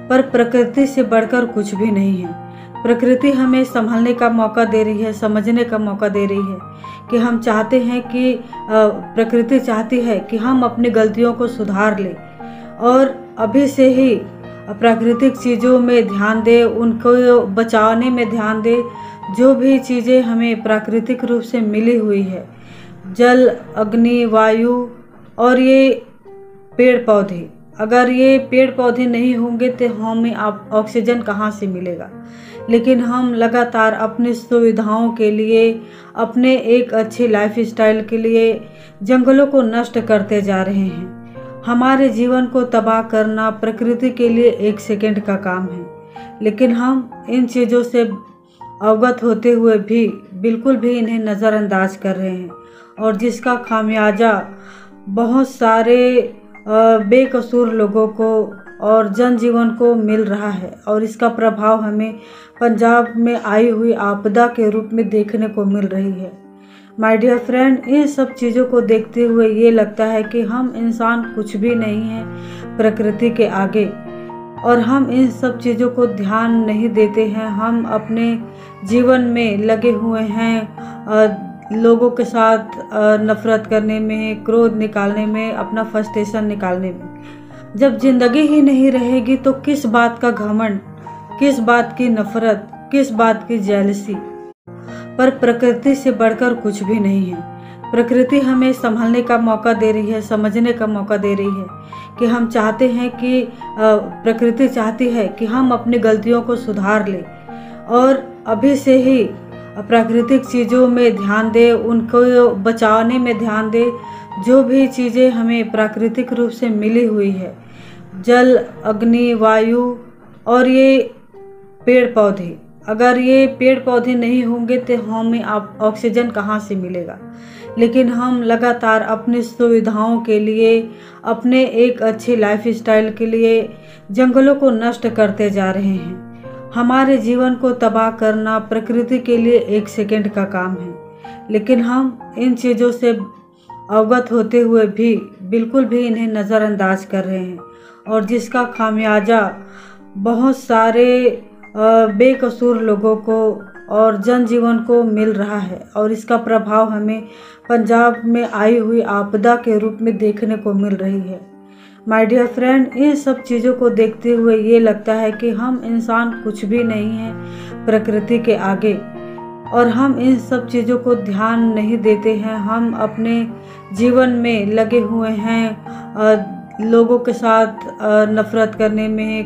पर प्रकृति से बढ़कर कुछ भी नहीं है। प्रकृति हमें संभलने का मौका दे रही है, समझने का मौका दे रही है कि हम चाहते हैं कि प्रकृति चाहती है कि हम अपनी गलतियों को सुधार लें और अभी से ही प्राकृतिक चीज़ों में ध्यान दें, उनको बचाने में ध्यान दें। जो भी चीज़ें हमें प्राकृतिक रूप से मिली हुई है, जल, अग्नि, वायु और ये पेड़ पौधे, अगर ये पेड़ पौधे नहीं होंगे तो हमें ऑक्सीजन कहाँ से मिलेगा। लेकिन हम लगातार अपनी सुविधाओं के लिए, अपने एक अच्छी लाइफस्टाइल के लिए जंगलों को नष्ट करते जा रहे हैं। हमारे जीवन को तबाह करना प्रकृति के लिए एक सेकंड का काम है, लेकिन हम इन चीज़ों से अवगत होते हुए भी बिल्कुल भी इन्हें नज़रअंदाज कर रहे हैं और जिसका खामियाजा बहुत सारे बेकसूर लोगों को और जनजीवन को मिल रहा है। और इसका प्रभाव हमें पंजाब में आई हुई आपदा के रूप में देखने को मिल रही है। माय डियर फ्रेंड, इन सब चीज़ों को देखते हुए ये लगता है कि हम इंसान कुछ भी नहीं हैं प्रकृति के आगे, और हम इन सब चीज़ों को ध्यान नहीं देते हैं। हम अपने जीवन में लगे हुए हैं लोगों के साथ नफ़रत करने में, क्रोध निकालने में, अपना फ्रस्ट्रेशन निकालने में। जब जिंदगी ही नहीं रहेगी तो किस बात का घमंड, किस बात की नफ़रत, किस बात की जेलसी। पर प्रकृति से बढ़कर कुछ भी नहीं है। प्रकृति हमें संभलने का मौका दे रही है, समझने का मौका दे रही है कि हम चाहते हैं कि प्रकृति चाहती है कि हम अपनी गलतियों को सुधार लें और अभी से ही प्राकृतिक चीज़ों में ध्यान दें, उनको बचाने में ध्यान दें। जो भी चीज़ें हमें प्राकृतिक रूप से मिली हुई है, जल, अग्नि, वायु और ये पेड़ पौधे, अगर ये पेड़ पौधे नहीं होंगे तो हमें ऑक्सीजन कहाँ से मिलेगा। लेकिन हम लगातार अपनी सुविधाओं के लिए, अपने एक अच्छी लाइफस्टाइल के लिए जंगलों को नष्ट करते जा रहे हैं। हमारे जीवन को तबाह करना प्रकृति के लिए एक सेकंड का काम है, लेकिन हम इन चीज़ों से अवगत होते हुए भी बिल्कुल भी इन्हें नज़रअंदाज कर रहे हैं और जिसका खामियाजा बहुत सारे बेकसूर लोगों को और जनजीवन को मिल रहा है। और इसका प्रभाव हमें पंजाब में आई हुई आपदा के रूप में देखने को मिल रही है। माय डियर फ्रेंड, इन सब चीज़ों को देखते हुए ये लगता है कि हम इंसान कुछ भी नहीं हैं प्रकृति के आगे, और हम इन सब चीज़ों को ध्यान नहीं देते हैं। हम अपने जीवन में लगे हुए हैं लोगों के साथ नफ़रत करने में,